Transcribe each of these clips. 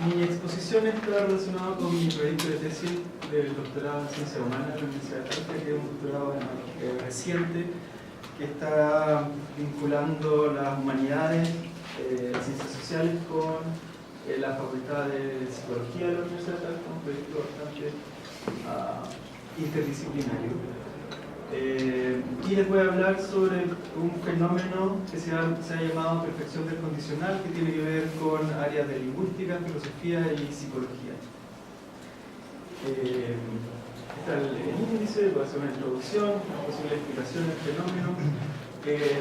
Mi exposición está relacionada con mi proyecto de tesis del doctorado en Ciencias Humanas de la Universidad de Talca, que es un doctorado reciente que está vinculando las humanidades, las ciencias sociales con la Facultad de Psicología de la Universidad de Talca, un proyecto bastante interdisciplinario. Y les voy a hablar sobre un fenómeno que se ha llamado perfección del condicional, que tiene que ver con áreas de lingüística, filosofía y psicología. Está el índice, voy a hacer una introducción, una posible explicación del fenómeno.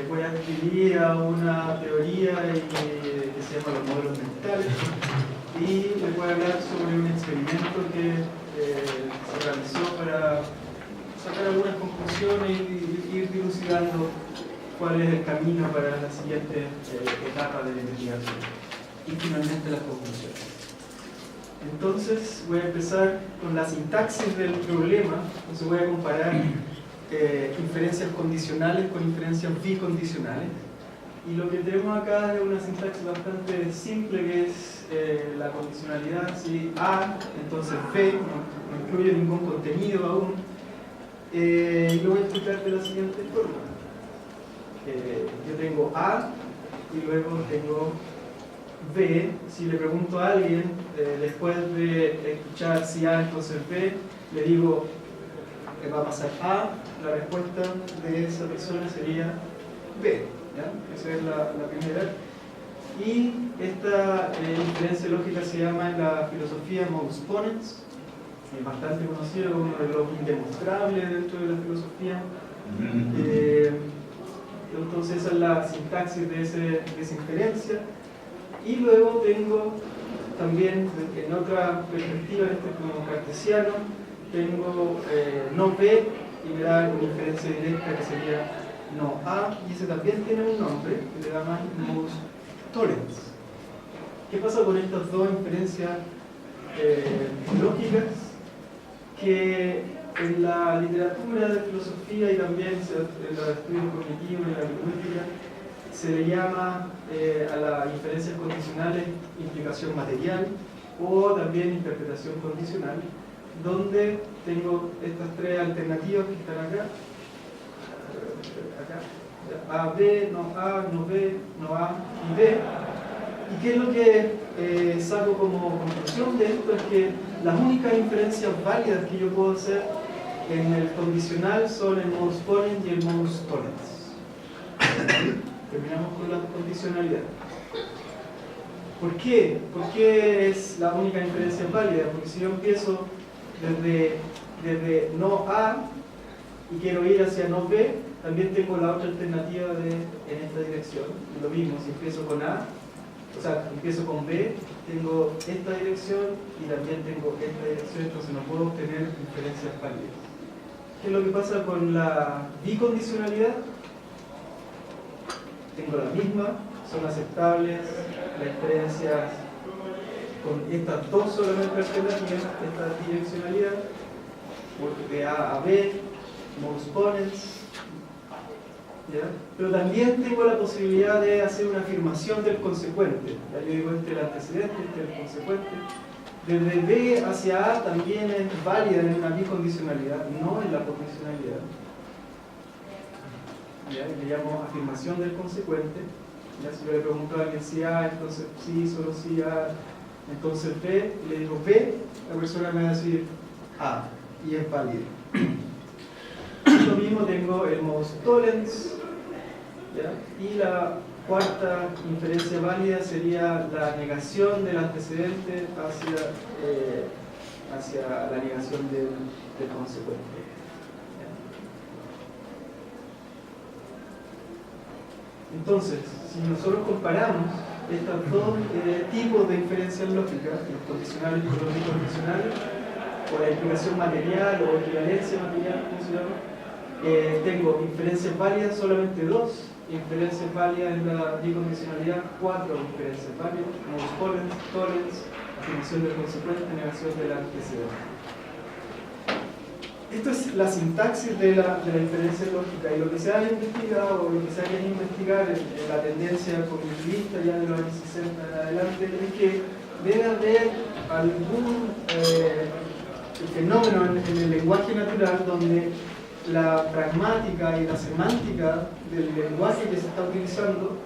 Voy a escribir a una teoría que se llama los modelos mentales, y les voy a hablar sobre un experimento que se realizó para sacar algunas conclusiones y ir dilucidando cuál es el camino para la siguiente etapa de la investigación y finalmente las conclusiones. Entonces voy a empezar con la sintaxis del problema. Entonces voy a comparar inferencias condicionales con inferencias bicondicionales, y lo que tenemos acá es una sintaxis bastante simple, que es la condicionalidad. Si A, entonces B, no incluye ningún contenido aún. Y lo voy a explicar de la siguiente forma. Yo tengo A y luego tengo B. Si le pregunto a alguien, después de escuchar si A entonces B, le digo que va a pasar A, la respuesta de esa persona sería B, ¿ya? Esa es la primera. Y esta inferencia lógica se llama en la filosofía modus ponens. Es bastante conocido, uno de los indemostrables dentro de la filosofía. Entonces esa es la sintaxis de esa inferencia. Y luego tengo también, en otra perspectiva, como cartesiano, tengo no B, y me da una inferencia directa que sería no A, y ese también tiene un nombre que le llaman modus tollens. ¿Qué pasa con estas dos inferencias lógicas? Que en la literatura de filosofía y también en los estudios cognitivos y en la lingüística se le llama a las inferencias condicionales implicación material, o también interpretación condicional, donde tengo estas tres alternativas que están acá, A, B, no A, no B, no A y B. ¿Y qué es lo que saco como conclusión de esto? Es que las únicas inferencias válidas que yo puedo hacer en el condicional son el modus ponens y el modus tollens. Terminamos con la condicionalidad. ¿Por qué? ¿Por qué es la única inferencia válida? Porque si yo empiezo desde no A y quiero ir hacia no B, también tengo la otra alternativa en esta dirección. Lo mismo, si empiezo con A, o sea, empiezo con B, tengo esta dirección y también tengo esta dirección, entonces no puedo obtener inferencias válidas. ¿Qué es lo que pasa con la bicondicionalidad? Tengo la misma, son aceptables las inferencias con estas dos solamente alternativas, esta direccionalidad, de A a B, modus ponens. ¿Ya? Pero también tengo la posibilidad de hacer una afirmación del consecuente. ¿Ya? Yo digo, este es el antecedente, este es el consecuente. Desde B hacia A también es válida en una bicondicionalidad, no en la condicionalidad. ¿Ya? Le llamo afirmación del consecuente. ¿Ya? Si yo le pregunto a alguien si A, entonces sí, solo si A, entonces B, y le digo B, la persona me va a decir A, y es válido. Lo mismo tengo el modus tollens, ¿ya? Y la cuarta inferencia válida sería la negación del antecedente hacia la negación del consecuente. ¿Ya? Entonces, si nosotros comparamos estos dos tipos de inferencias lógicas, los condicionales con los bicondicionales, o la implicación material o equivalencia material, ¿cómo se llama? Tengo inferencias válidas, solamente dos inferencias válidas en la bicondicionalidad, cuatro inferencias válidas, modus ponens, tollens, afirmación del consecuente, negación del antecedente. esto es la sintaxis de la inferencia lógica, y lo que se ha investigado, o lo que se ha querido investigar en la tendencia cognitivista ya de los años 60 en adelante, es que debe haber algún fenómeno en el lenguaje natural donde la pragmática y la semántica del lenguaje que se está utilizando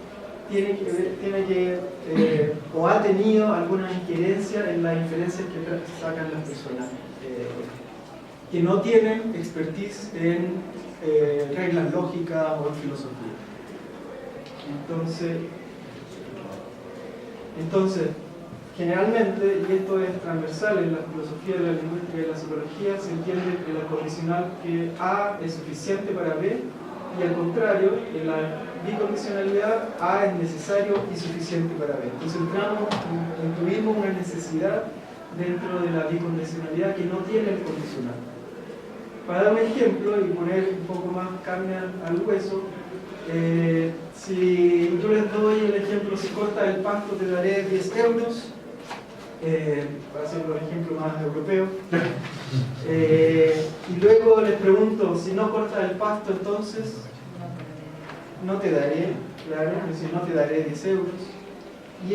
tiene que o ha tenido alguna injerencia en las inferencias que sacan las personas que no tienen expertise en reglas lógicas o en filosofía. Entonces, generalmente, y esto es transversal en la filosofía de la lingüística y la psicología, se entiende que la condicional que A es suficiente para B, y al contrario, en la bicondicionalidad A es necesario y suficiente para B. Entonces incluimos una necesidad dentro de la bicondicionalidad que no tiene el condicional. Para dar un ejemplo y poner un poco más carne al hueso, si yo les doy el ejemplo, si cortas el pasto te daré 10 euros, para hacerlo el ejemplo más europeo, y luego les pregunto, si no cortas el pasto entonces no te daré, claro, es decir, no te daré 10 euros, y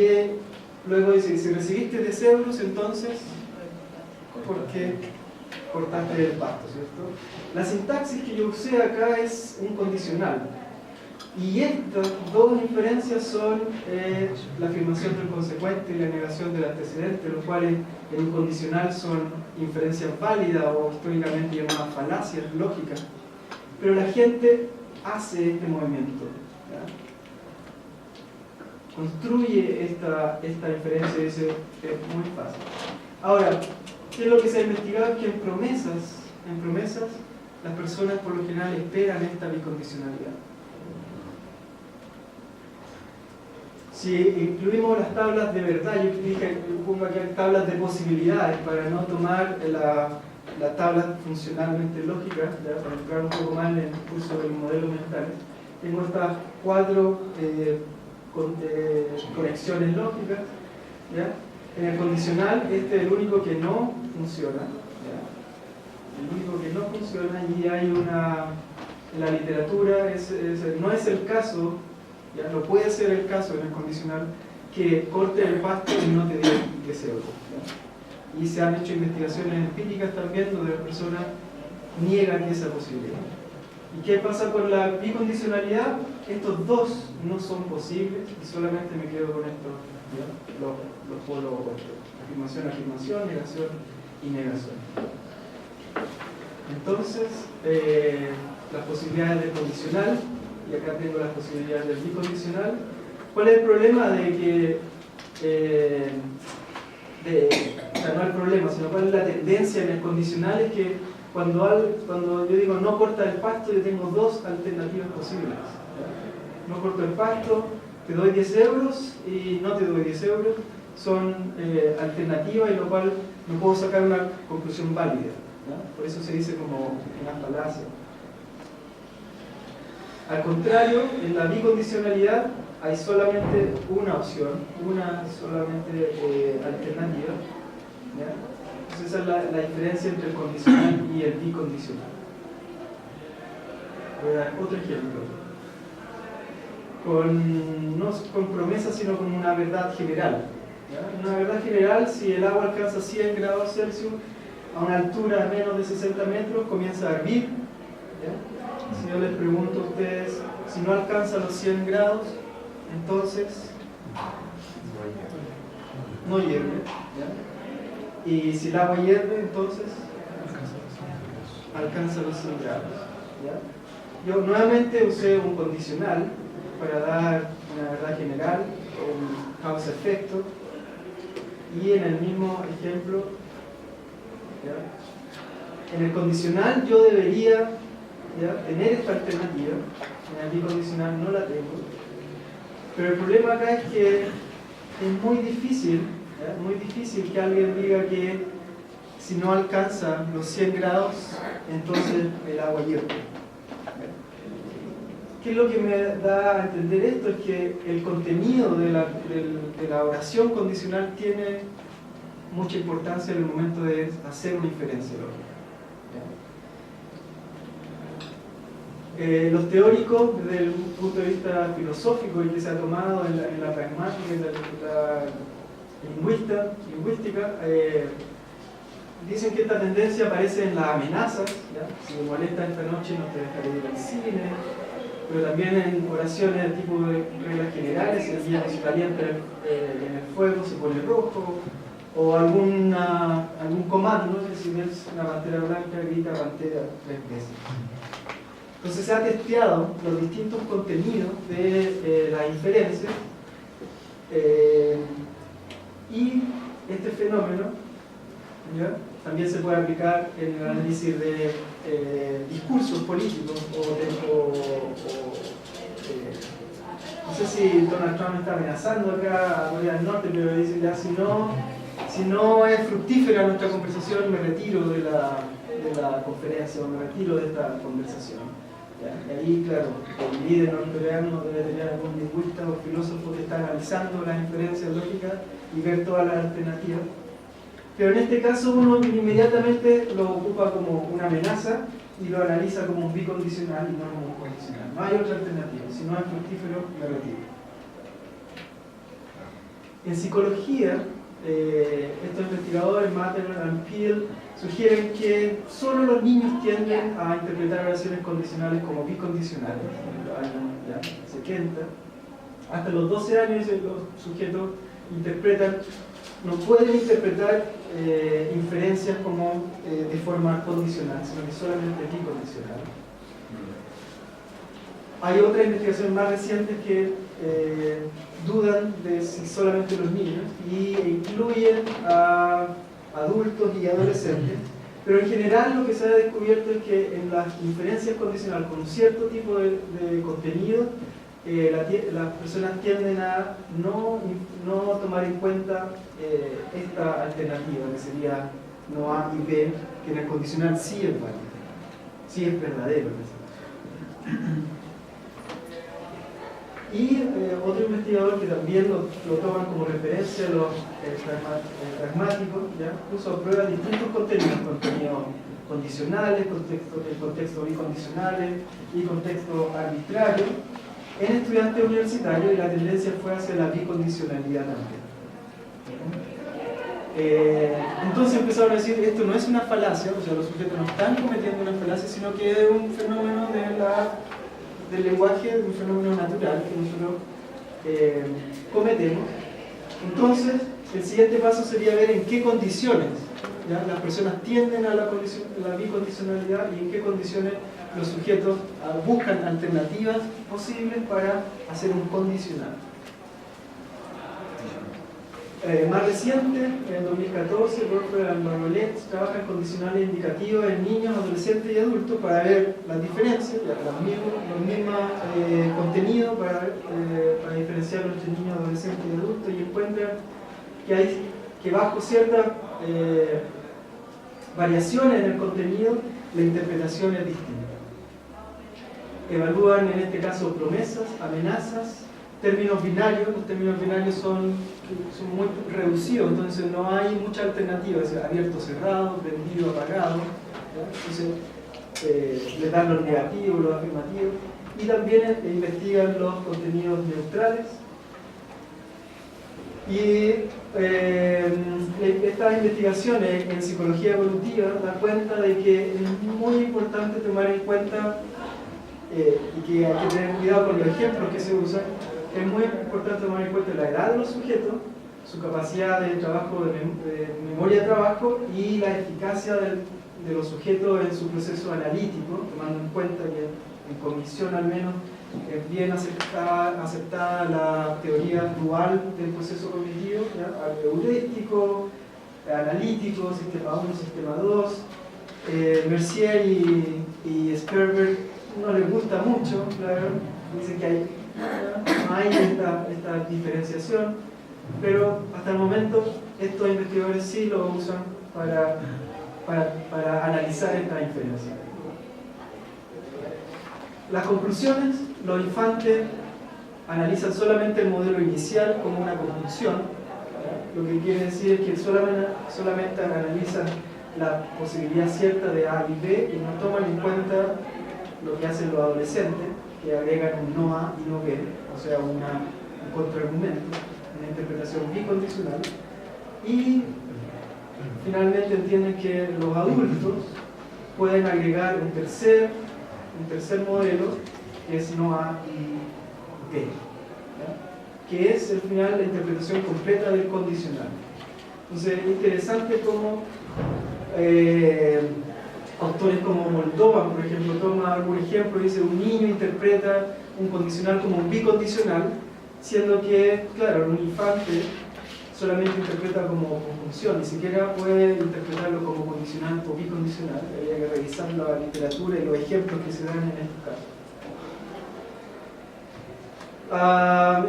luego dice, si recibiste 10 euros entonces, ¿por qué cortaste el pasto, cierto? La sintaxis que yo usé acá es un condicional. Y estas dos inferencias son la afirmación del consecuente y la negación del antecedente, los cuales en un condicional son inferencias válidas o históricamente llamadas falacias lógicas. Pero la gente hace este movimiento, ¿ya? Construye esta inferencia y dice, es muy fácil. Ahora, ¿qué es lo que se ha investigado? Que en promesas las personas por lo general esperan esta bicondicionalidad. Si incluimos las tablas de verdad, yo pongo aquí tablas de posibilidades para no tomar las tablas funcionalmente lógicas, ¿ya? Para entrar un poco más en el curso de los modelos mentales. Tengo estas 4 conexiones lógicas, ¿ya? En el condicional, este es el único que no funciona, ¿ya? El único que no funciona, y hay en la literatura, no es el caso, ya no puede ser el caso en el condicional que corte el pasto y no te dé 10 euros, ¿ya? Y se han hecho investigaciones empíricas también donde las personas niegan esa posibilidad. ¿Y qué pasa con la bicondicionalidad? Estos dos no son posibles y solamente me quedo con estos, ¿ya? Los polos opuestos: afirmación, afirmación, negación y negación. Entonces, las posibilidades del condicional, y acá tengo las posibilidades del bicondicional. ¿Cuál es el problema de que, o sea, no el problema, sino cuál es la tendencia en el condicional? Es que cuando yo digo no corta el pasto, yo tengo dos alternativas posibles, ¿ya? No corto el pasto, te doy 10 euros y no te doy 10 euros, son alternativas, y lo cual no puedo sacar una conclusión válida, ¿ya? Por eso se dice como una falacia. Al contrario, en la bicondicionalidad hay solamente una opción, una solamente alternativa, ¿ya? Entonces esa es la diferencia entre el condicional y el bicondicional. Voy a dar otro ejemplo. No con promesa, sino con una verdad general, ¿ya? Una verdad general: si el agua alcanza 100 grados Celsius a una altura de menos de 60 metros, comienza a hervir, ¿ya? Si yo les pregunto a ustedes, si no alcanza los 100 grados, entonces no hierve, ¿ya? Y si el agua hierve, entonces alcanza los 100 grados, ¿ya? Yo nuevamente usé un condicional para dar una verdad general, un causa-efecto, y en el mismo ejemplo, ¿ya? En el condicional yo debería, ¿ya?, tener esta alternativa. En el bicondicional no la tengo, pero el problema acá es que es muy difícil, ¿ya?, muy difícil que alguien diga que si no alcanza los 100 grados, entonces el agua hierve. ¿Qué es lo que me da a entender esto? Es que el contenido de la oración condicional tiene mucha importancia en el momento de hacer una inferencia lógica, ¿ya? Los teóricos, desde el punto de vista filosófico y que se ha tomado en la pragmática, en la lingüística, dicen que esta tendencia aparece en las amenazas, ¿ya? Si me molesta esta noche no te dejaré ir al cine, pero también en oraciones de tipo de reglas generales, si el día se calienta en el fuego se pone rojo, o algún comando, ¿no? Si ves una pantera blanca, grita pantera 3 veces. Entonces se ha testeado los distintos contenidos de las inferencias y este fenómeno, ¿ya?, también se puede aplicar en el análisis de discursos políticos no sé si Donald Trump está amenazando acá a Corea del Norte, pero dice ya si no es fructífera nuestra conversación me retiro de la conferencia o me retiro de esta conversación. ¿Ya? Y ahí, claro, el líder norcoreano debe tener algún lingüista o filósofo que está analizando las inferencias lógicas y ver todas las alternativas. Pero en este caso uno inmediatamente lo ocupa como una amenaza y lo analiza como un bicondicional y no como un condicional. No hay otra alternativa. Si no es fructífero, me retiro. En psicología, estos investigadores, Matterman y Peel, sugieren que solo los niños tienden a interpretar oraciones condicionales como bicondicionales. En los años 70, hasta los 12 años los sujetos no pueden interpretar inferencias como de forma condicional, sino que solamente bicondicional. Hay otras investigaciones más recientes que dudan de si solamente los niños y incluyen a adultos y adolescentes, pero en general lo que se ha descubierto es que en las inferencias condicionales con un cierto tipo de contenido, las personas tienden a no tomar en cuenta esta alternativa, que sería no A y B, que en el condicional sí es válido, sí es verdadero. Y otro investigador que también lo toman como referencia, los pragmáticos, ¿ya? Puso a prueba distintos contenidos condicionales, contextos bicondicionales y contextos arbitrarios en estudiantes universitarios, y la tendencia fue hacia la bicondicionalidad también. Entonces empezaron a decir, esto no es una falacia, o sea, los sujetos no están cometiendo una falacia, sino que es un fenómeno del lenguaje, un fenómeno natural que nosotros cometemos. Entonces, el siguiente paso sería ver en qué condiciones, ¿ya?, las personas tienden a la bicondicionalidad y en qué condiciones los sujetos buscan alternativas posibles para hacer un condicional. Más reciente, en 2014, Borfer y Marmolet trabaja en condicionales indicativos en niños, adolescentes y adultos para ver las diferencias, los mismos contenidos para diferenciarlos entre niños, adolescentes y adultos, y encuentran que bajo ciertas variaciones en el contenido, la interpretación es distinta. Evalúan en este caso promesas, amenazas, términos binarios. Los términos binarios son muy reducidos, entonces no hay mucha alternativa, es abierto, cerrado, prendido, apagado, ¿ya? Entonces les dan los negativos, los afirmativos, y también investigan los contenidos neutrales. Y estas investigaciones en psicología evolutiva dan cuenta de que es muy importante tomar en cuenta y que hay que tener cuidado con los ejemplos que se usan. Es muy importante tomar en cuenta la edad de los sujetos, su capacidad de trabajo, de memoria de trabajo, y la eficacia de los sujetos en su proceso analítico, tomando en cuenta que en cognición al menos es bien aceptada la teoría dual del proceso cognitivo, ¿ya?, heurístico, analítico, sistema 1, sistema 2. Mercier y Sperber no les gusta mucho, claro, dicen que no hay esta diferenciación, pero hasta el momento estos investigadores sí lo usan para analizar esta inferencia. Las conclusiones: los infantes analizan solamente el modelo inicial como una conclusión, lo que quiere decir es que solamente analizan la posibilidad cierta de A y B y no toman en cuenta lo que hacen los adolescentes, que agregan un no A y no B, o sea, un contraargumento, una interpretación bicondicional, y finalmente entienden que los adultos pueden agregar un tercer modelo, que es no A y B, ¿ya? Que es al final la interpretación completa del condicional. Entonces es interesante cómo autores como Moldovan, por ejemplo, toma algún ejemplo y dice un niño interpreta un condicional como un bicondicional, siendo que, claro, un infante solamente interpreta como conjunción, ni siquiera puede interpretarlo como condicional o bicondicional. Habría que revisar la literatura y los ejemplos que se dan en estos casos.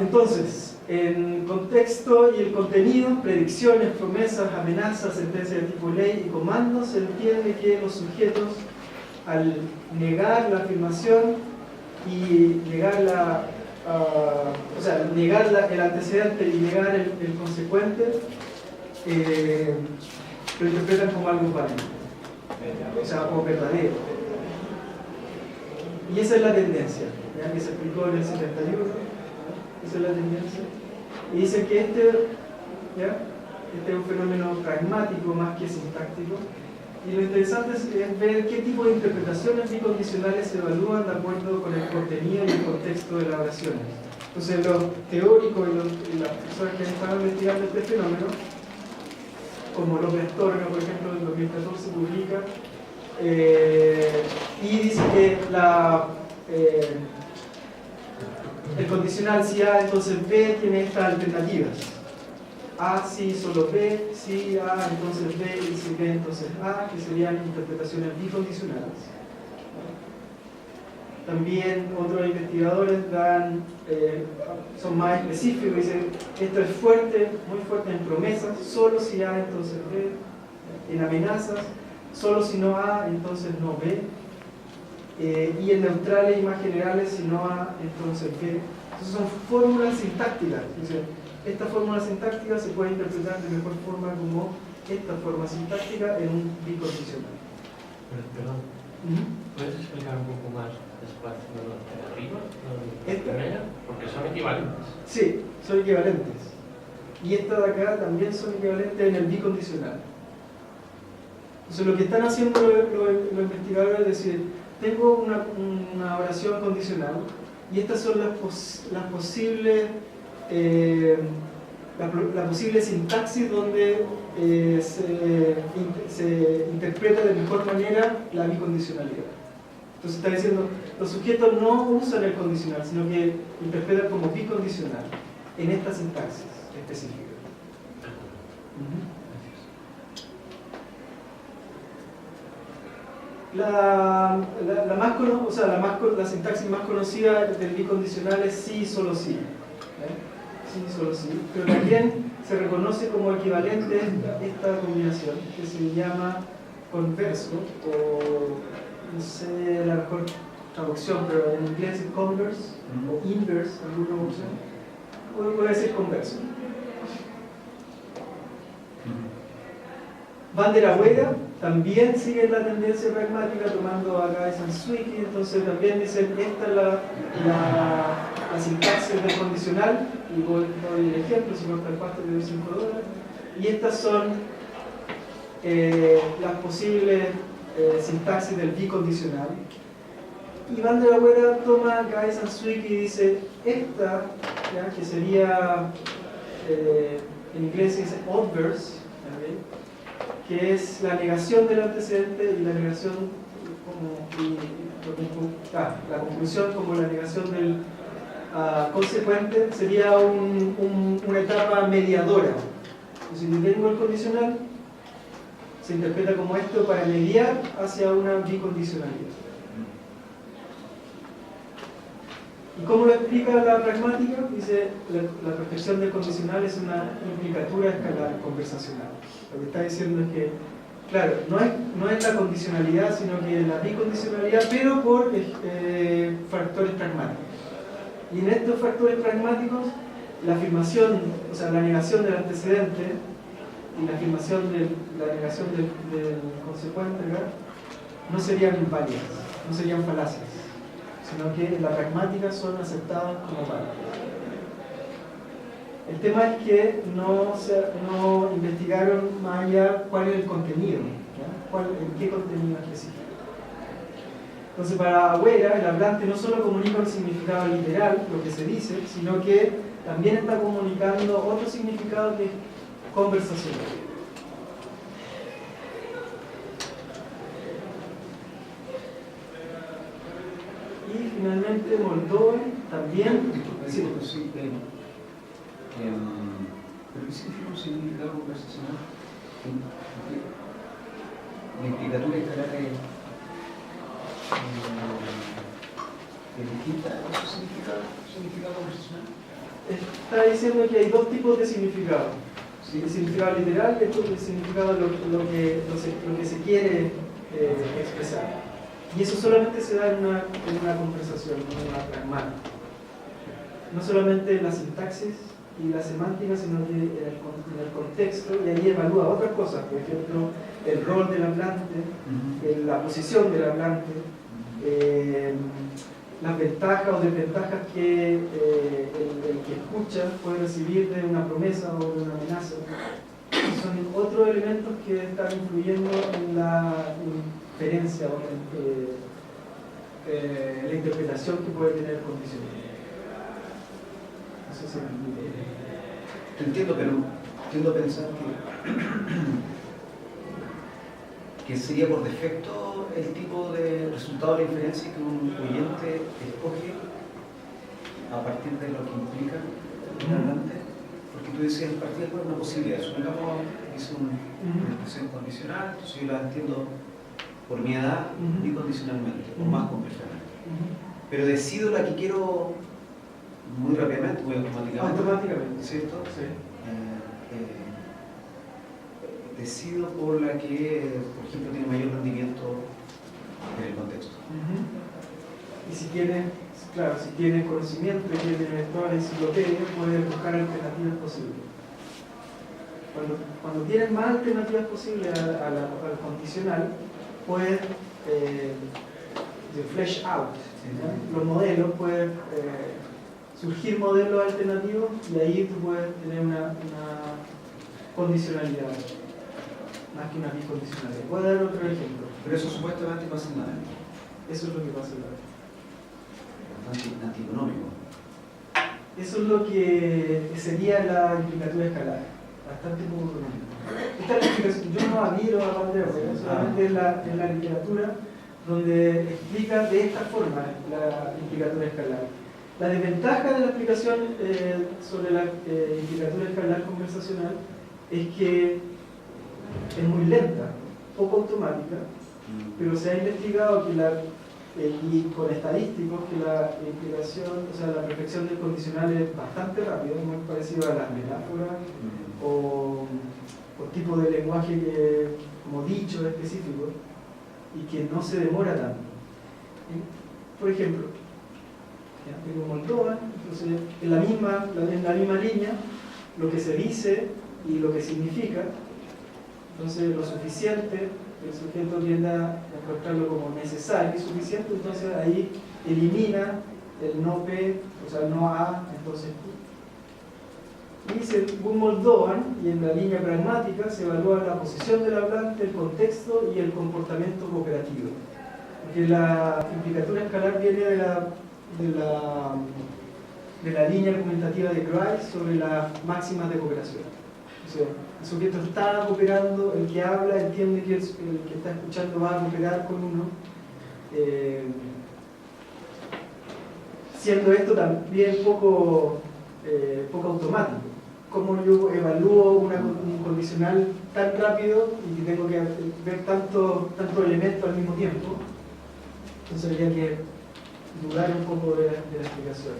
Entonces, en contexto y el contenido, predicciones, promesas, amenazas, sentencias de tipo ley y comandos, se entiende que los sujetos, al negar la afirmación y negar el antecedente y negar el consecuente, lo interpretan como algo válido, o sea, como verdadero. Y esa es la tendencia, ¿ya? Que se explicó en el 71. Esa es la tendencia. Y dicen que este es un fenómeno pragmático más que sintáctico. Y lo interesante es ver qué tipo de interpretaciones bicondicionales se evalúan de acuerdo con el contenido y el contexto de las oraciones. Entonces los teóricos y las personas que han estado investigando este fenómeno, como López Torga, por ejemplo, en 2014 publica, y dice que el condicional si A, entonces B tiene estas alternativas. A, sí, solo B, sí, A, entonces B, y si B, entonces A, que serían interpretaciones bicondicionales. También otros investigadores son más específicos, dicen, esto es fuerte, muy fuerte en promesas, solo si A, entonces B, en amenazas, solo si no A, entonces no B, y en neutrales y más generales, si no A, entonces B. Entonces son fórmulas sintácticas. Dicen, esta fórmula sintáctica se puede interpretar de mejor forma como esta forma sintáctica en un bicondicional. Perdón, ¿puedes explicar un poco más despacio lo de arriba? Primera, porque son equivalentes. Sí, son equivalentes. Y esta de acá también son equivalentes en el bicondicional. Entonces lo que están haciendo los investigadores es decir, tengo una oración condicional y estas son la posible sintaxis donde se interpreta de mejor manera la bicondicionalidad. Entonces está diciendo, los sujetos no usan el condicional, sino que interpretan como bicondicional en esta sintaxis específica. La sintaxis más conocida del bicondicional es sí, solo sí. Sí, solo sí. Pero también se reconoce como equivalente esta combinación que se llama converso, o no sé la mejor traducción, pero en inglés es converse o inverse, alguna opción. O puede decir converso. Van der Agueda también sigue la tendencia pragmática, tomando a Guys and Zwicky, entonces también dicen esta es la sintaxis del condicional, y doy el ejemplo, si corta el pasto te doy $5, y estas son las posibles sintaxis del bicondicional. Y Van der Agueda toma a Guys and Zwicky y dice esta, ¿ya? Que sería, en inglés se dice obverse, que es la negación del antecedente y la negación la conclusión como la negación del consecuente, sería una etapa mediadora. Entonces, si tengo el condicional, se interpreta como esto para mediar hacia una bicondicionalidad. ¿Y cómo lo explica la pragmática? Dice, la perfección del condicional es una implicatura escalar conversacional. Lo que está diciendo es que, claro, no es la condicionalidad, sino que la bicondicionalidad, pero por factores pragmáticos. Y en estos factores pragmáticos, la afirmación, o sea, la negación del antecedente y la afirmación la negación del consecuente, ¿verdad? No serían válidas, no serían falacias. sino que en la pragmática son aceptadas como tales. El tema es que no investigaron más allá cuál es el contenido, en qué contenido específico. Entonces, para Agüera, el hablante no solo comunica un significado literal, lo que se dice, sino que también está comunicando otros significados de conversación. Y finalmente Moldovan también... Sí, sí, pero ¿qué significa un significado conversacional? La implicatura escalar es distinta a su significado conversacional. Está diciendo que hay dos tipos de significado. Sí, el significado literal y el significado de lo que se quiere expresar. Y eso solamente se da en una conversación, en una pragmática. No solamente en la sintaxis y la semántica, sino que en el contexto, y ahí evalúa otras cosas, por ejemplo, el rol del hablante, la posición del hablante, las ventajas o desventajas que el que escucha puede recibir de una promesa o de una amenaza. Son otros elementos que están influyendo en la inferencia o en la interpretación que puede tener el condicionamiento. Eso se Te entiendo, pero tiendo a pensar que sería por defecto el tipo de resultado de la inferencia que un oyente escoge a partir de lo que implica el hablante, porque tú decías partir de una posibilidad. Supongamos hice una expresión condicional, entonces yo la entiendo por mi edad bicondicionalmente, o más completamente. Pero decido la que quiero muy rápidamente, muy automáticamente. ¿Cierto? Sí. Decido por la que, por ejemplo, tiene mayor rendimiento en el contexto. Y si tiene conocimiento y tiene toda la enciclopedia, puede buscar alternativas posibles. Cuando tienes más alternativas posibles al condicional, puedes flesh out, ¿no? Los modelos, pueden surgir modelos alternativos y ahí tú puedes tener una condicionalidad más que una bicondicionalidad. Voy a dar otro ejemplo. Pero eso supuestamente pasa en la ley. Eso es lo que pasa en la ley. Bastante antieconómico. Eso es lo que sería la implicatura escalar. Bastante poco económico. Esta es la explicación. Yo no adhiero a Van der Waals, solamente es la literatura donde explica de esta forma la implicatura escalar. La desventaja de la explicación sobre la implicatura escalar conversacional es que es muy lenta, poco automática, pero se ha investigado que y con estadísticos que la implicación, o sea, la perfección del condicional es bastante rápida, muy parecido a las metáforas o tipo de lenguaje como dicho específico, y que no se demora tanto. Por ejemplo, tengo Moldovan, entonces en la misma línea, lo que se dice y lo que significa, entonces lo suficiente, el sujeto tiende a encontrarlo como necesario y suficiente, entonces ahí elimina el no P, o sea, el no A, entonces Q. Y según Moldovan, y en la línea pragmática, se evalúa la posición del hablante, el contexto y el comportamiento cooperativo. Porque la implicatura escalar viene de la línea argumentativa de Grice sobre las máximas de cooperación. O sea, el sujeto está cooperando, el que habla entiende que el que está escuchando va a cooperar con uno, siendo esto también poco automático. ¿Cómo yo evalúo un condicional tan rápido y que tengo que ver tantos elementos al mismo tiempo? Entonces habría que dudar un poco de la explicación.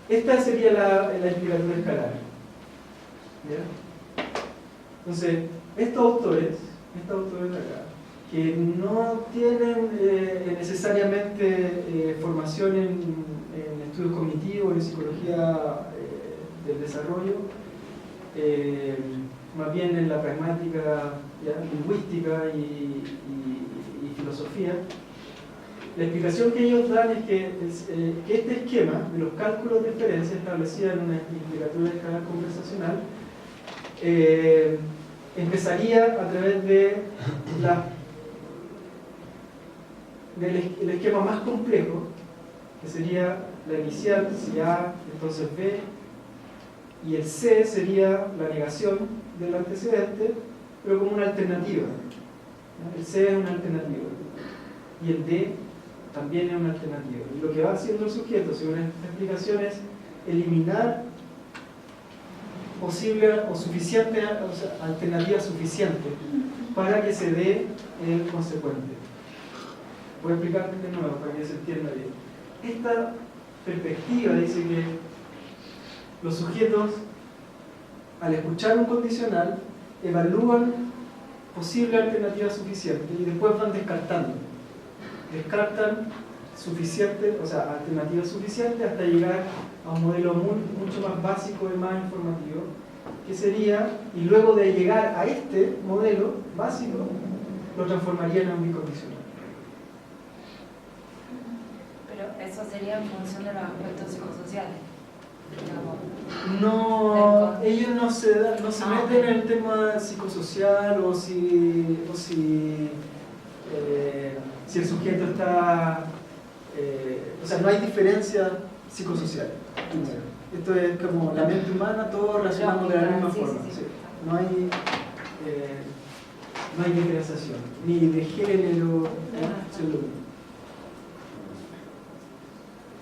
Esta sería la implicatura escalar. ¿Ya? Entonces, estos autores de acá, que no tienen necesariamente formación en estudios cognitivos, en psicología del desarrollo, más bien en la pragmática, lingüística y filosofía, La explicación que ellos dan es que este esquema de los cálculos de diferencia establecida en una literatura de escala conversacional empezaría a través de del esquema más complejo, que sería la inicial, si A, entonces B, y el C sería la negación del antecedente, pero como una alternativa. ¿No? El C es una alternativa, y el D también es una alternativa. Y lo que va haciendo el sujeto, según esta explicación, es eliminar posible o suficiente, o sea, alternativa suficiente para que se dé el consecuente. Voy a explicar de nuevo para que se entienda bien. Esta perspectiva dice que los sujetos, al escuchar un condicional, evalúan posible alternativa suficiente y después van descartando. Descartan suficiente, o sea, alternativa suficiente hasta llegar a un modelo mucho más básico y más informativo, que sería, y luego de llegar a este modelo básico, lo transformarían en un bicondicional. Pero eso sería en función de los aspectos psicosociales. No, ellos no se meten en el tema psicosocial o si el sujeto está, o sea, no hay diferencia psicosocial. Esto es como la mente humana, todos relacionamos de la misma forma. Sí. No hay diferenciación, ni de género,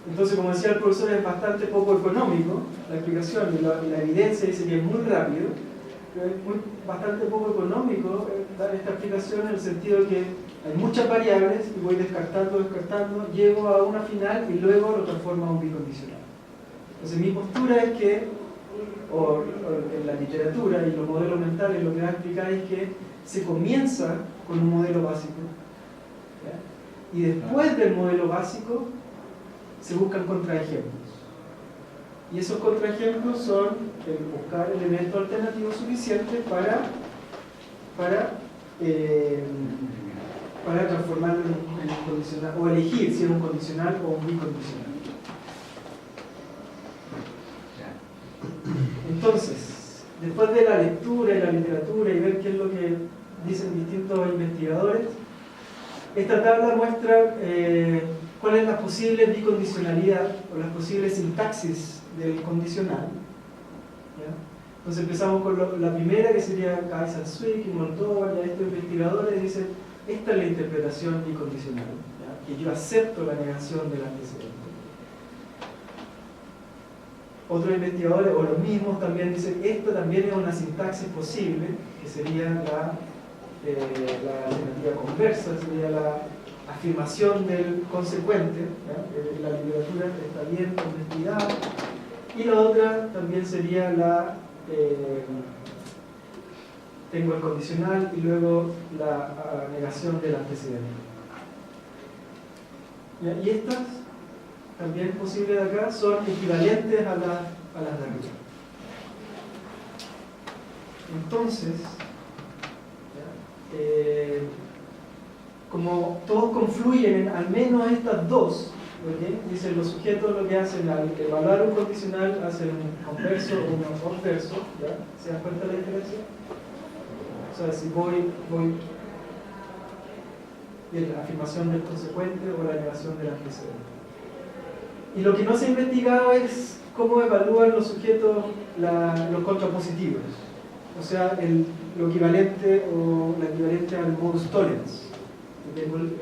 Entonces, como decía el profesor, es bastante poco económico la explicación y la evidencia dice que es muy rápido, pero es bastante poco económico dar esta explicación en el sentido de que hay muchas variables y voy descartando, llego a una final y luego lo transformo a un bicondicional. Entonces mi postura es que, o en la literatura y los modelos mentales lo que va a explicar es que se comienza con un modelo básico, ¿ya? Y después del modelo básico se buscan contraejemplos. Y esos contraejemplos son el buscar elementos alternativos suficientes para transformarlo en un condicional, o elegir si es un condicional o un bicondicional. Entonces, después de la lectura y la literatura y ver qué es lo que dicen distintos investigadores, esta tabla muestra cuál es la posible bicondicionalidad o las posibles sintaxis del condicional. ¿Ya? Entonces empezamos con la primera, que sería Kaiser Zwick y Moldova. Ya estos investigadores dicen, esta es la interpretación bicondicional, ¿ya? Que yo acepto la negación del antecedente. Otros investigadores, o los mismos, también dicen, esto también es una sintaxis posible, que sería la alternativa conversa, sería la afirmación del consecuente, ¿ya? La literatura está bien investigada. Y la otra también sería tengo el condicional y luego la negación del antecedente. ¿Ya? Y estas, también posibles de acá, son equivalentes a las de arriba. Entonces, como todos confluyen en al menos estas dos, ¿okay? Dicen los sujetos lo que hacen al evaluar un condicional, hacen un converso o un obverso, ¿ya? ¿Se dan cuenta de la diferencia? O sea, si voy la afirmación del consecuente o la negación del antecedente. Y lo que no se ha investigado es cómo evalúan los sujetos los contrapositivos, o sea, lo equivalente o la equivalente al modus tollens. Tengo el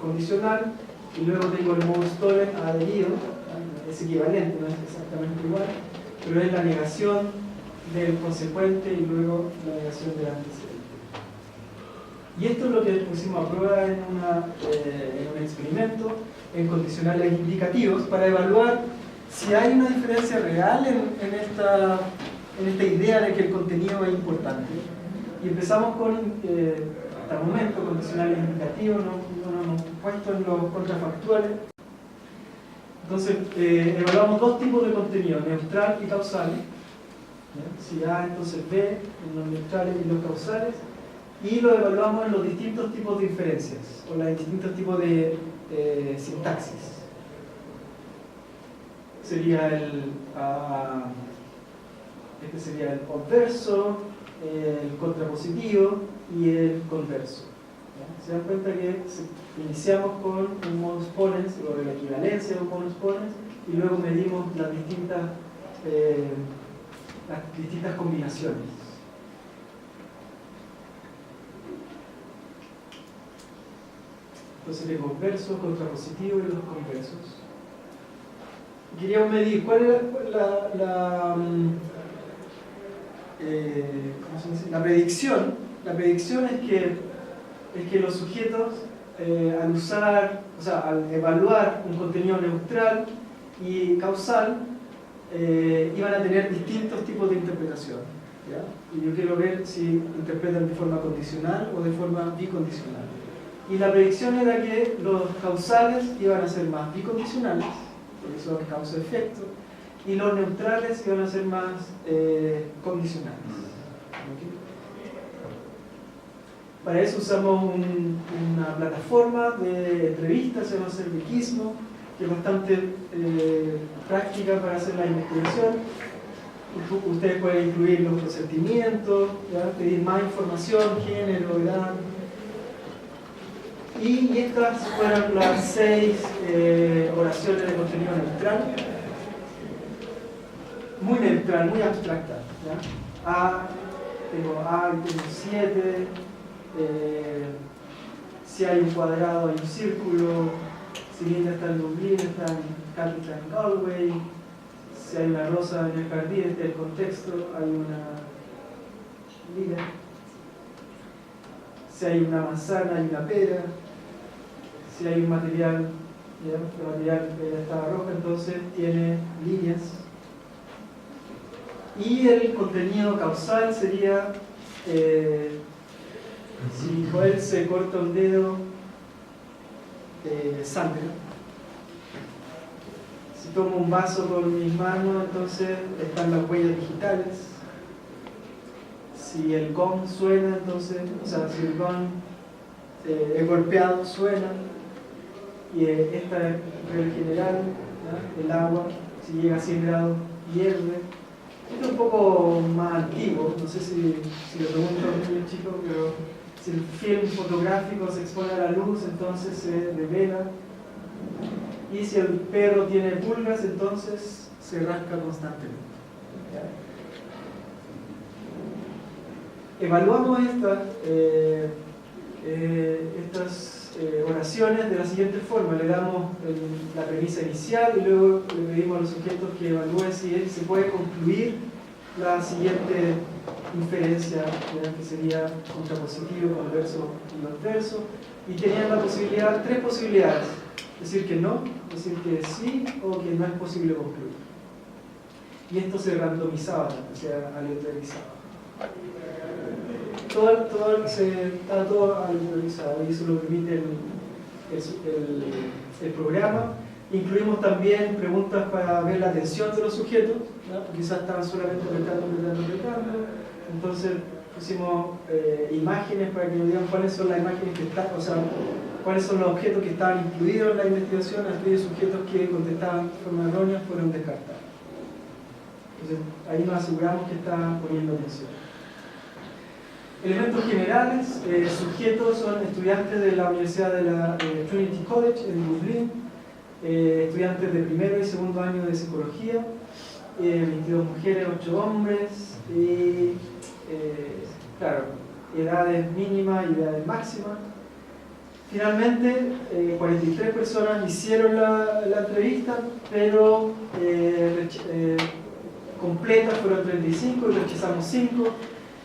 condicional y luego tengo el modus tollens adherido, es equivalente, no es exactamente igual, pero es la negación del consecuente y luego la negación del antecedente. Y esto es lo que pusimos a prueba en un experimento en condicionales indicativos para evaluar si hay una diferencia real en esta idea de que el contenido es importante. Y empezamos con, hasta el momento, condicionales indicativos, no nos hemos puesto en los contrafactuales. Entonces, evaluamos dos tipos de contenido, neutral y causal. ¿Ya? Si A, entonces B, en los neutrales y los causales. y lo evaluamos en los distintos tipos de inferencias o los distintos tipos de sintaxis. Sería este sería el obverso, el contrapositivo y el converso. ¿Ya? Se dan cuenta que iniciamos con un modus ponens o la equivalencia de un modus ponens y luego medimos las distintas combinaciones. Entonces el converso, contrapositivo y los conversos. Queríamos medir cuál era ¿cómo se dice? La predicción. La predicción es que los sujetos al evaluar un contenido neutral y causal iban a tener distintos tipos de interpretación, ¿ya? Y yo quiero ver si interpretan de forma condicional o de forma bicondicional. Y la predicción era que los causales iban a ser más bicondicionales, porque son causa-efecto, y los neutrales iban a ser más condicionales. ¿Okay? Para eso usamos una plataforma de entrevistas, se llama Cerviquismo, que es bastante práctica para hacer la investigación. Ustedes pueden incluir los consentimientos, ¿ya? Pedir más información, género, edad. Y estas fueron las 6 oraciones de contenido neutral. Muy neutral, muy abstracta, ¿ya? Tengo A y tengo 7. Si hay un cuadrado hay un círculo. Si Linda está en Dublín, está en Capital Galway. Si hay una rosa en el jardín, este es el contexto, hay una lila. Si hay una manzana, hay una pera. Si hay un material, el material estaba rojo, entonces tiene líneas. Y el contenido causal sería, si Joel se corta un dedo, sangre. Si tomo un vaso con mis manos, entonces están las huellas digitales. Si el gong suena, entonces, si el gong es golpeado, suena. Y esta regla general, ¿ya? El agua, si llega a 100 grados, hierve. Esto es un poco más antiguo, no sé si lo pregunto a los niños chicos, pero si el film fotográfico se expone a la luz, entonces se revela. Y si el perro tiene pulgas, entonces se rasca constantemente. ¿Ya? Evaluamos estas oraciones de la siguiente forma. Le damos la premisa inicial y luego le pedimos a los sujetos que evalúen si se puede concluir la siguiente inferencia, que sería contrapositivo, converso y adverso, y tenían la posibilidad, 3 posibilidades: decir que no, decir que sí o que no es posible concluir. Y esto se randomizaba, o sea, aleatorizaba. Está todo aleatorizado y eso lo permite el programa. Incluimos también preguntas para ver la atención de los sujetos, ¿no? Porque quizás estaban solamente apretando. Entonces pusimos imágenes para que nos digan cuáles son las imágenes que están, cuáles son los objetos que estaban incluidos en la investigación. Aquellos sujetos que contestaban de forma errónea fueron descartados. Entonces ahí nos aseguramos que estaban poniendo atención. Elementos generales: sujetos son estudiantes de la Universidad de Trinity College en Dublín, estudiantes de primero y segundo año de psicología, 22 mujeres, 8 hombres, y claro, edades mínimas y edades máximas. Finalmente, 43 personas hicieron la entrevista, pero completas fueron 35 y rechazamos 5.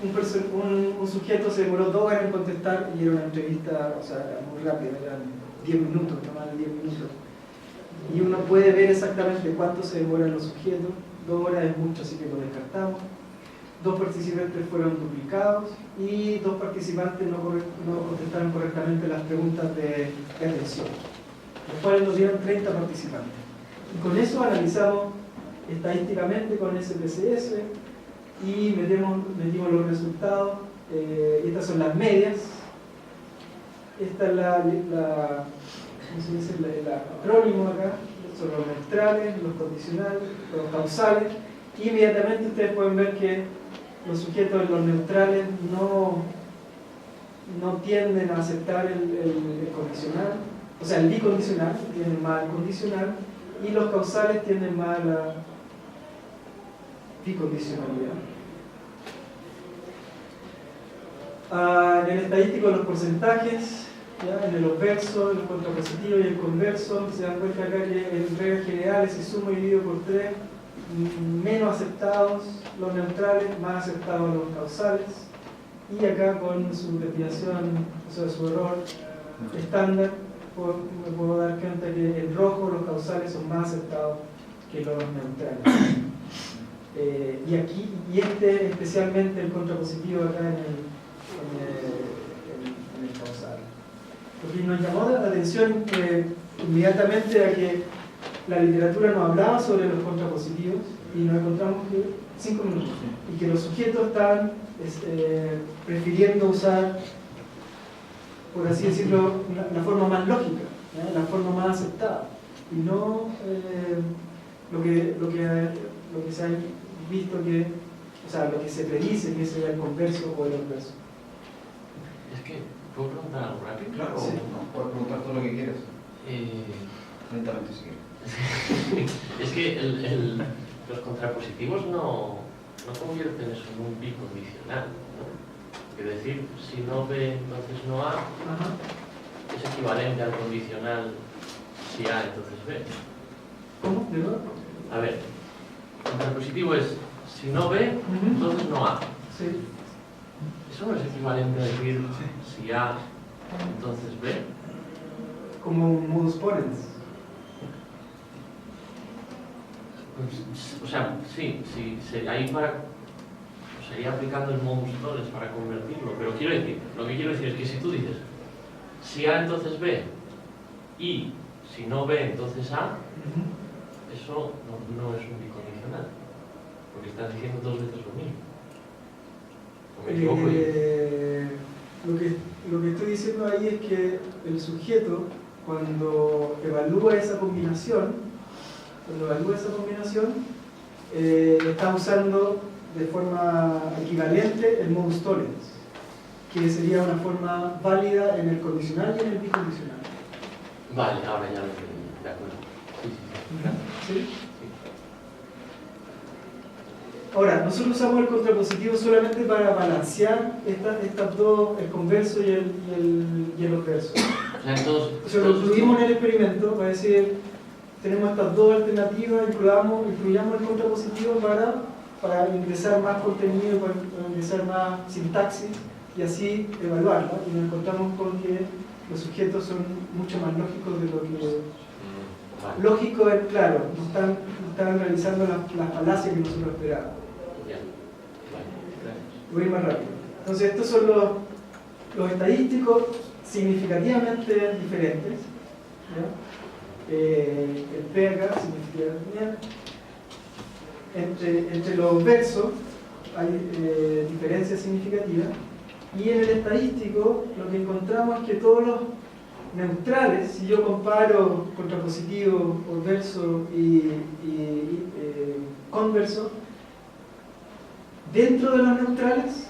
Un sujeto se demoró 2 horas en contestar y era una entrevista, era muy rápida, eran 10 minutos, no más de 10 minutos. Y uno puede ver exactamente cuánto se demoran los sujetos. 2 horas es mucho, así que lo descartamos. 2 participantes fueron duplicados y 2 participantes no contestaron correctamente las preguntas de atención, los cuales nos dieron 30 participantes. Y con eso analizamos estadísticamente con SPSS y metimos los resultados y estas son las medias. Esta es ¿cómo se dice? El acrónimo acá, son los neutrales, los condicionales, los causales, y inmediatamente ustedes pueden ver que los sujetos, los neutrales, no tienden a aceptar el condicional, o sea, el bicondicional, tienden más al condicional, y los causales tienden más a la bicondicionalidad. En el estadístico, los porcentajes, ¿ya? En el obverso, el contrapositivo y el converso, se dan cuenta acá que en reglas generales, si sumo y divido por 3, menos aceptados los neutrales, más aceptados los causales, y acá con su desviación, o sea, su error estándar, me puedo dar cuenta que en rojo los causales son más aceptados que los neutrales. Y especialmente el contrapositivo acá en el causal. Porque nos llamó la atención inmediatamente a que la literatura nos hablaba sobre los contrapositivos y nos encontramos que 5 minutos y que los sujetos estaban prefiriendo usar, por así decirlo, la forma más lógica, ¿ya? La forma más aceptada, y no lo que se ha visto que, o sea, lo que se predice que sería el converso o el obverso. Es que, ¿puedo preguntar algo rápido? Claro, Sí. no, puedes preguntar todo lo que quieras. Lentamente si quieres. Es que los contrapositivos no convierten eso en un bicondicional, ¿no? Es decir, si no B, entonces no A, Ajá. es equivalente al condicional si A, entonces B. ¿Cómo? ¿De nuevo? A ver, contrapositivo es si no B, entonces no A. Sí. ¿Eso no es equivalente a decir si A, entonces B? Como un modus ponens. O sea, sí, ahí sería aplicando el modus tollens para convertirlo, pero lo que quiero decir es que si tú dices si A entonces B y si no B entonces A, eso no es un bicondicional, porque estás diciendo 2 veces lo mismo. ¿O me equivoco yo? Lo que estoy diciendo ahí es que el sujeto, cuando evalúa esa combinación, está usando de forma equivalente el modus tollens, que sería una forma válida en el condicional y en el bicondicional. Vale, ahora ya lo entendí, de acuerdo. Sí, ¿Sí? Ahora, nosotros usamos el contrapositivo solamente para balancear estas dos, el converso y el obverso. O sea, entonces, O sea, lo incluimos en el experimento para decir, tenemos estas dos alternativas, incluyamos el contrapositivo para ingresar más contenido, para ingresar más sintaxis y así evaluarla. Y nos encontramos con que los sujetos son mucho más lógicos de lo que... vale. Lógico es, claro, no están realizando las falacias que nosotros esperábamos. Ya. Vale, gracias. Voy a ir más rápido. Entonces, estos son los estadísticos significativamente diferentes. ¿Ya? El P acá significativamente. Entre los versos hay diferencias significativas. Y en el estadístico lo que encontramos es que todos los neutrales, si yo comparo contrapositivo, obverso y converso, dentro de los neutrales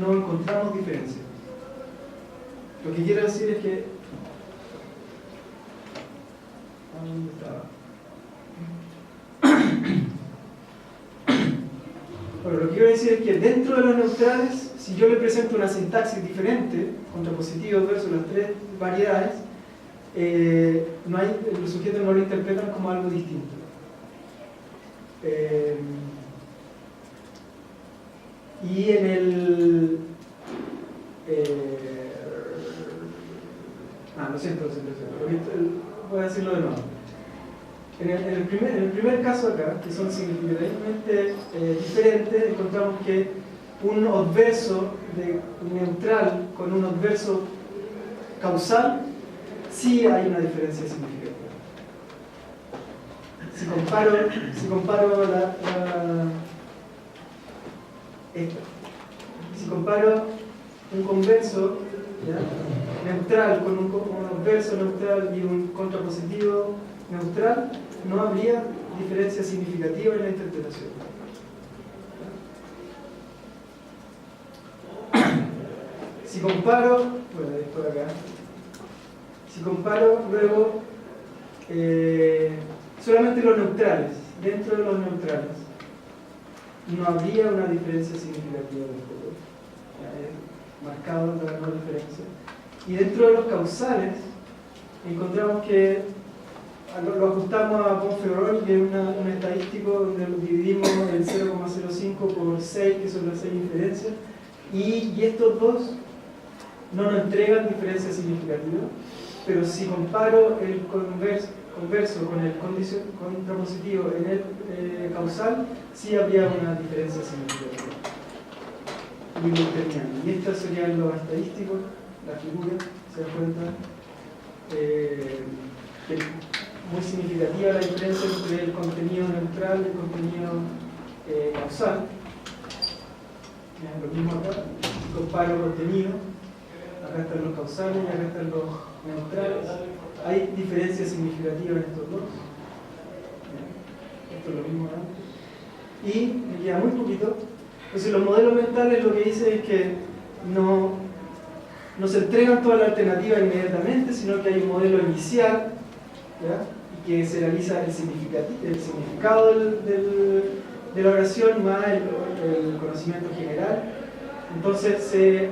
no encontramos diferencias. Lo que quiero decir es que... ¿dónde estaba? Bueno, lo que quiero decir es que dentro de los neutrales, si yo le presento una sintaxis diferente, contrapositivo, obverso, las tres variedades, los sujetos no lo interpretan como algo distinto. Y en el... lo siento. Voy a decirlo de nuevo. En el primer caso acá, que son significativamente diferentes, encontramos que un obverso neutral con un obverso causal, sí hay una diferencia significativa. Si comparo si comparo un converso, ¿ya?, neutral con un converso neutral y un contrapositivo neutral, no habría diferencia significativa en la interpretación. Si comparo, bueno, esto de acá, si comparo luego solamente los neutrales, dentro de los neutrales, no habría una diferencia significativa del juego. Marcado la no diferencia. Y dentro de los causales, encontramos que lo ajustamos a Bonferroni, que es un estadístico donde lo dividimos el 0,05 por 6, que son las 6 inferencias, y estos dos no nos entregan diferencia significativa, pero si comparo el converso con el contrapositivo en el causal, sí habría una diferencia significativa. Y estos serían los estadísticos, la figura, se dan cuenta, que es muy significativa la diferencia entre el contenido neutral y el contenido causal. Lo mismo acá, comparo contenido, acá están los causales y acá están los neutrales. Hay diferencias significativas en estos dos. Esto es lo mismo antes. Y me queda muy poquito. Entonces los modelos mentales lo que dicen es que no se entregan todas las alternativas inmediatamente, sino que hay un modelo inicial, ¿ya?, y que se realiza el significado de la oración más el conocimiento general. Entonces,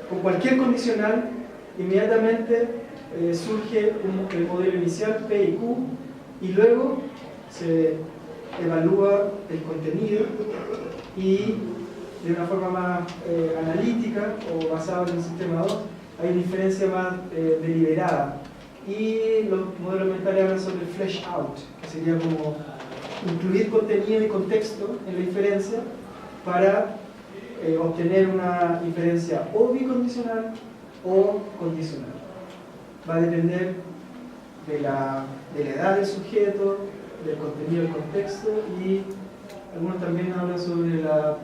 con cualquier condicional, inmediatamente surge el modelo inicial P y Q, y luego se evalúa el contenido y de una forma más analítica o basada en el sistema 2 hay una inferencia más deliberada, y los modelos mentales hablan sobre el flesh out, que sería como incluir contenido y contexto en la inferencia para obtener una inferencia o bicondicional o condicional. Va a depender de la edad del sujeto, del contenido del contexto, y algunos también hablan sobre la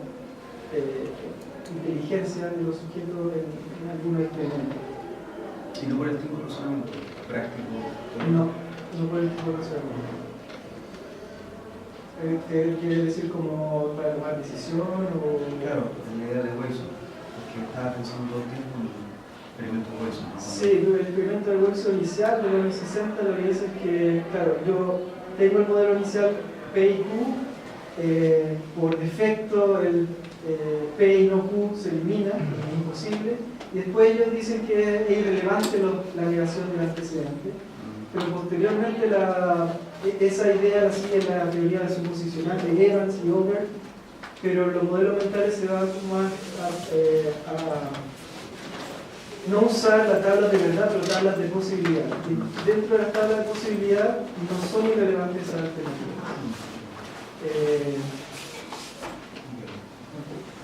inteligencia de los sujetos en algunos experimentos. Y no por el tipo de razonamiento práctico. No por el tipo de razonamiento. ¿Quiere decir como para tomar decisión o...? Claro, la idea de Wilson, porque estaba pensando todo el tiempo en el experimento de Wilson, ¿no? Sí, el experimento de Wilson inicial de los años 60 lo que dice es que, claro, yo tengo el modelo inicial P y Q, por defecto el P y no Q se elimina, es imposible, y después ellos dicen que es irrelevante la negación del antecedente, pero posteriormente esa idea la sigue la teoría de suposicional de Evans y Ober, pero los modelos mentales se van más a no usar las tablas de verdad, pero tablas de posibilidad. Y dentro de las tablas de posibilidad no son irrelevantes esas alternativas.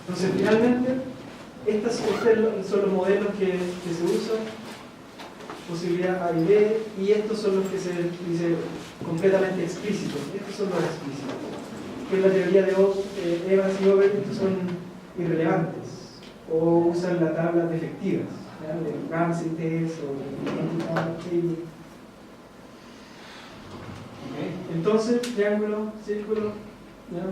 Entonces, finalmente, estos son los modelos que se usan, posibilidad A y B, y estos son los que se dice completamente explícitos. Estos son los explícitos. Que es la teoría de Evans y Ober, estos son irrelevantes, o usan la tabla de efectivas, ¿ya?, de Ramsey test o de Entonces, triángulo, círculo, ¿ya?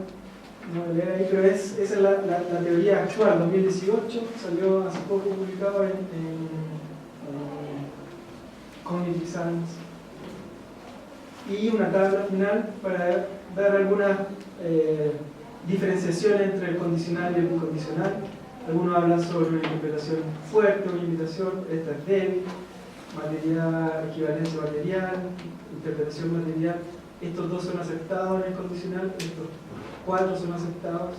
No voy a leer ahí, pero esa es la teoría actual, 2018, salió hace poco publicado en Cognitive Science. Y una tabla final para dar alguna diferenciación entre el condicional y el incondicional. Algunos hablan sobre una interpretación fuerte o limitación, esta es débil, equivalencia material, interpretación material. Estos dos son aceptados en el condicional, estos 4 son aceptados.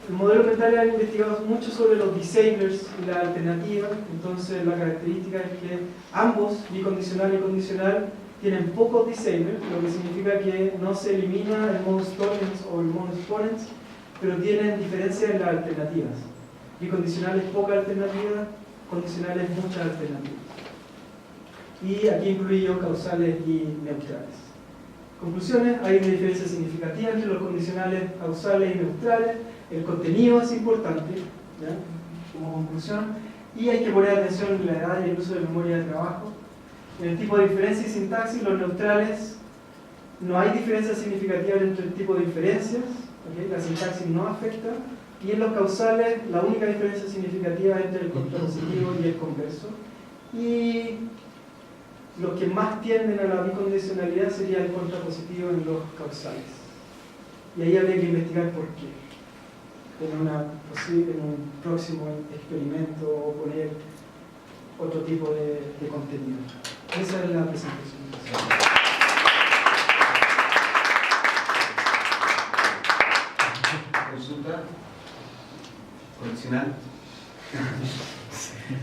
El modelo mental ha investigado mucho sobre los disablers y la alternativa. Entonces la característica es que ambos, bicondicional y condicional, tienen pocos disablers, lo que significa que no se elimina el modus tollens o el modus ponens, pero tienen diferencias en las alternativas. Bicondicional es poca alternativa, condicional es muchas alternativas. Y aquí incluyo causales y neutrales. Conclusiones: hay una diferencia significativa entre los condicionales causales y neutrales. El contenido es importante, ¿ya? Como conclusión, y hay que poner atención en la edad y el uso de memoria de trabajo. En el tipo de diferencia y sintaxis, los neutrales, no hay diferencias significativas entre el tipo de diferencias, ¿okay? La sintaxis no afecta, y en los causales, la única diferencia significativa es entre el contrapositivo y el converso. Y los que más tienden a la bicondicionalidad sería el contrapositivo en los causales. Y ahí habría que investigar por qué. En un próximo experimento o poner otro tipo de contenido. Esa es la presentación. Consulta condicional.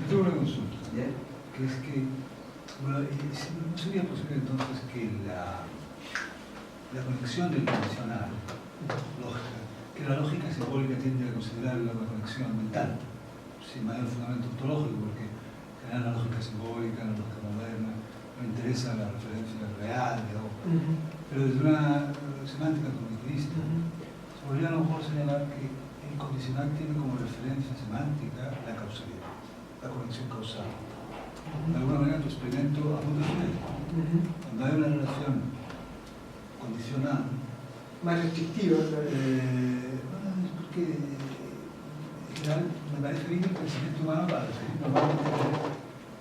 Tengo una consulta, ¿Ya? que es que, bueno, ¿no sería posible entonces que la conexión del condicional, lógica, que la lógica simbólica tiende a considerar la conexión mental, sin mayor fundamento ontológico, porque en general la lógica simbólica, la lógica moderna, no interesa la referencia real, digamos, pero desde una semántica cognitivista, se podría a lo mejor señalar que el condicional tiene como referencia semántica la causalidad, la conexión causal. De alguna manera tu experimento apunta a eso. Cuando hay una relación condicional, Más restrictiva. bueno, es porque en general me parece bien que el pensamiento humano para referir normalmente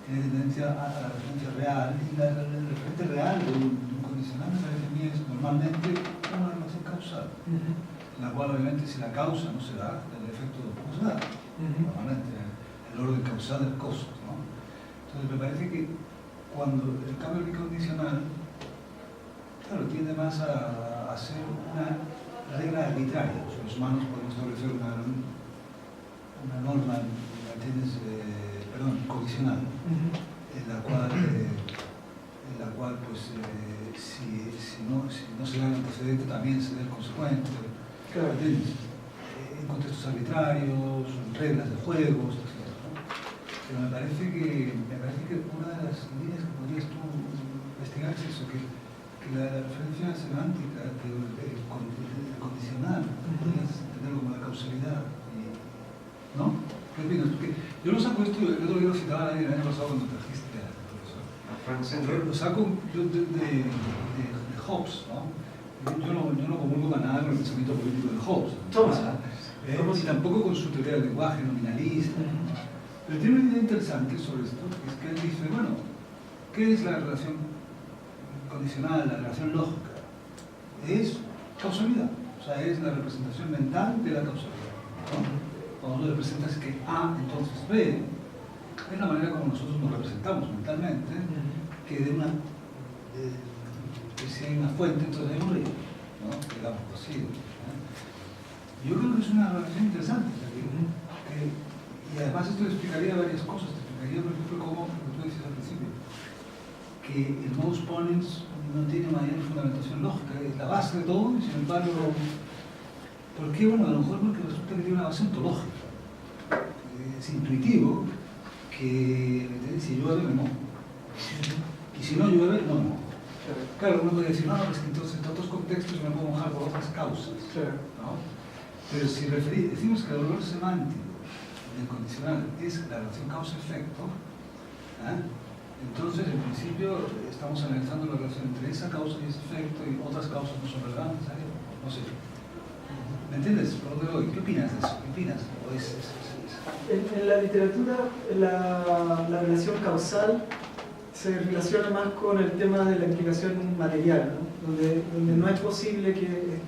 tiene tendencia a la referencia real, y el referente real de un condicional me parece a mí es normalmente una relación causal, en la cual obviamente si la causa no se da, el efecto tampoco se da. Normalmente el orden causal del costo, ¿no? Entonces me parece que cuando el cambio bicondicional, claro, tiende más a ser una regla arbitraria. Los humanos podemos establecer una norma, ¿entiendes? Condicional, en la cual pues, si no se da el antecedente también se da el consecuente, Claro. ¿entiendes? En contextos arbitrarios, en reglas de juego, estas cosas, ¿no? Pero me parece que una de las líneas que podrías tú investigar es eso, que la referencia semántica del condicional, podrías entenderlo como la causalidad, ¿no? ¿Qué opinas? Porque yo lo saco esto, yo lo citaba el año pasado cuando trajiste al profesor. Frank Sender. Lo saco yo de Hobbes, ¿no? Yo no comulgo para nada con el pensamiento político de Hobbes. Thomas. Y tampoco con su teoría del lenguaje nominalista. Pero tiene una idea interesante sobre esto, que es que él dice, bueno, ¿qué es la relación condicional, la relación lógica? Es causalidad, o sea, es la representación mental de la causalidad, ¿no? Cuando tú representas que A, entonces B, es la manera como nosotros nos representamos mentalmente, que que si hay una fuente, entonces hay un río, ¿no? Digamos así. Yo creo que es una relación interesante, y además esto explicaría varias cosas. Te explicaría, por ejemplo, como tú decías al principio, que el modus ponens no tiene mayor fundamentación lógica, es la base de todo, y sin embargo, ¿por qué? Bueno, a lo mejor porque resulta que tiene una base ontológica. Es intuitivo que si llueve me mojo, y si no llueve no me mojo. Claro, uno puede decir, no, es que entonces en otros contextos me puedo mojar por otras causas, ¿no? Pero si decimos que el valor semántico del condicional es la relación causa-efecto, entonces en principio estamos analizando la relación entre esa causa y ese efecto, y otras causas no son relevantes, ¿sabes? No sé. ¿Me entiendes? ¿Por dónde voy? ¿Qué opinas de eso? ¿Qué opinas? En la literatura, la relación causal se relaciona más con el tema de la implicación material, ¿no? Donde no es posible que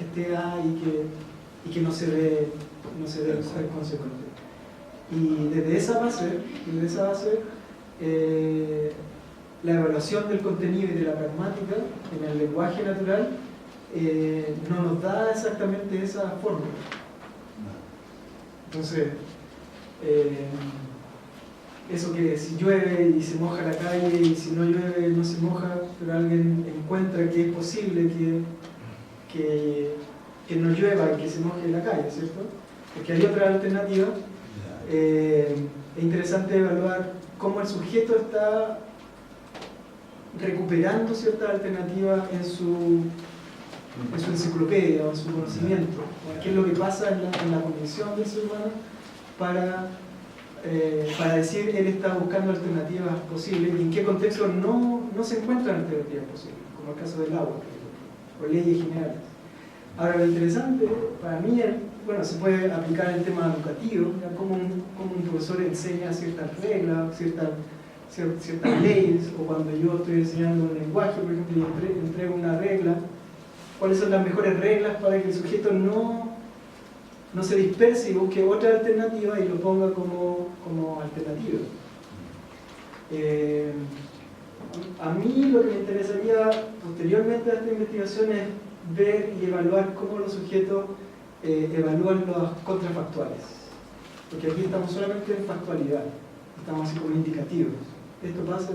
esté A y que no se ve el consecuente. Y desde esa base la evaluación del contenido y de la pragmática en el lenguaje natural no nos da exactamente esa fórmula. Entonces, eso que si llueve y se moja la calle y si no llueve no se moja, pero alguien encuentra que es posible que no llueva y que se moje la calle, ¿cierto? Porque hay otra alternativa. Es interesante evaluar cómo el sujeto está recuperando cierta alternativa en su enciclopedia o en su conocimiento, qué es lo que pasa en la condición del ser humano para decir él está buscando alternativas posibles y en qué contexto no se encuentran alternativas posibles, como el caso del agua, por leyes generales. Ahora, lo interesante para mí, bueno, se puede aplicar el tema educativo, como un profesor enseña ciertas reglas, ciertas leyes, o cuando yo estoy enseñando un lenguaje, por ejemplo, y entrego una regla, cuáles son las mejores reglas para que el sujeto no se disperse y busque otra alternativa y lo ponga como alternativa. A mí lo que me interesaría posteriormente a esta investigación es ver y evaluar cómo los sujetos evalúan los contrafactuales. Porque aquí estamos solamente en factualidad, estamos así como indicativos. Esto pasa,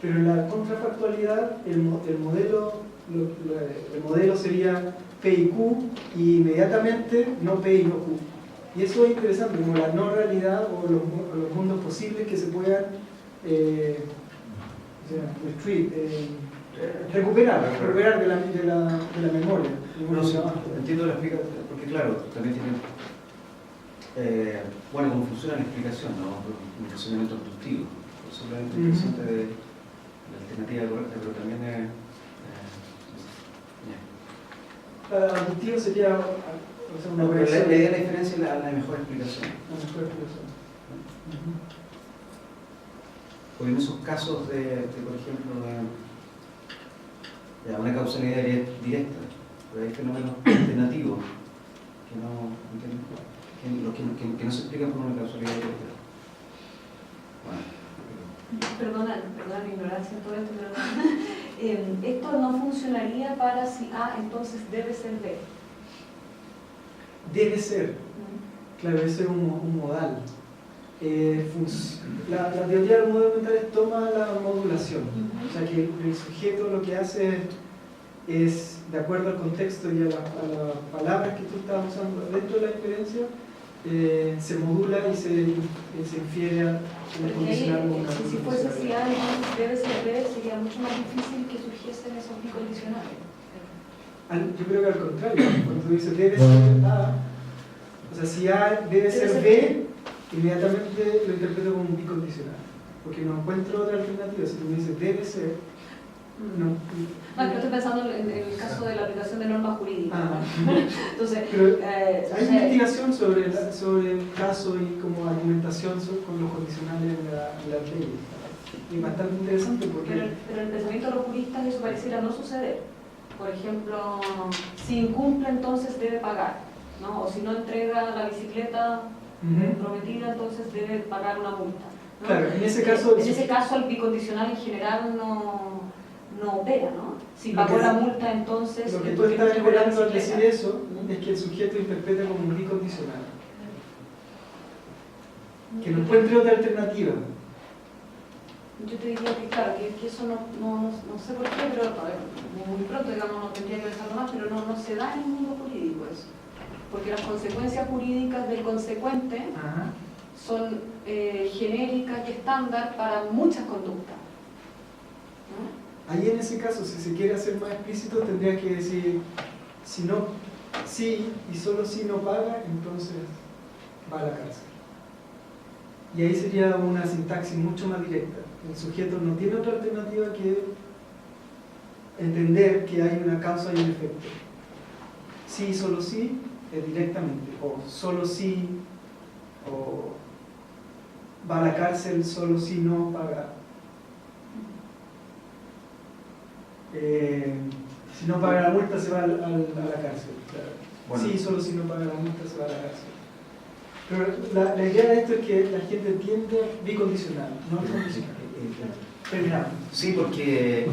pero en la contrafactualidad el modelo sería P y Q y inmediatamente no P y no Q. Y eso es interesante, como la no realidad o los mundos posibles que se puedan recuperar de la memoria. No, sí, entiendo la explicación, porque claro, también tiene, bueno, cómo funciona la explicación, ¿no? Un razonamiento inductivo, solamente interesante de la alternativa correcta, pero también Inductivo sería una no, pero la operación. idea de la diferencia es la mejor explicación. La mejor explicación. Porque en esos casos por ejemplo, de una causalidad directa, pero hay fenómenos alternativos que no se explican por una causalidad directa. Bueno. Perdona mi ignorancia en todo esto, pero esto no funcionaría para si A, entonces debe ser B. Debe ser. Claro, debe ser un modal. La teoría de los modelos mentales toma la modulación. O sea que el sujeto lo que hace es, de acuerdo al contexto y a las palabras que tú estás usando dentro de la experiencia, se modula y se infiere a un condicional. Si fuese si A, entonces debe ser B, sería mucho más difícil que surgiesen esos bicondicionales. Yo creo que al contrario, cuando tú dices debe ser A, o sea, si A debe ser B, inmediatamente lo interpreto como un bicondicional, porque no encuentro otra alternativa. Si tú me dices debe ser, no. No, estoy pensando en el caso de la aplicación de normas jurídicas. Entonces, pero hay investigación sobre el caso y como argumentación con los condicionales en las leyes. Y bastante interesante porque... Pero en el pensamiento de los juristas eso pareciera no suceder. Por ejemplo, si incumple entonces debe pagar, ¿no? O si no entrega la bicicleta prometida, entonces debe pagar una multa, ¿no? Claro, en ese caso el bicondicional en general no opera, ¿no? Si pagó la multa, entonces... Lo que tú estás esperando al decir eso es que el sujeto interprete como un bicondicional. Que no encuentre otra alternativa. Yo te diría que, claro, que eso no sé por qué, pero muy pronto, digamos, no tendría que pensarlo más, pero no se da en el mundo jurídico eso. Porque las consecuencias jurídicas del consecuente son genéricas y estándar para muchas conductas, ¿no? Ahí en ese caso, si se quiere hacer más explícito, tendría que decir, si no, sí y solo si no paga, entonces va a la cárcel. Y ahí sería una sintaxis mucho más directa. El sujeto no tiene otra alternativa que entender que hay una causa y un efecto. Sí y solo sí es directamente, o solo sí, o va a la cárcel solo si no paga. Si no paga la multa se va a la cárcel. Bueno. Sí, solo si no paga la multa se va a la cárcel. Pero la idea de esto es que la gente entiende bicondicional, no condicional. Terminamos. Sí, porque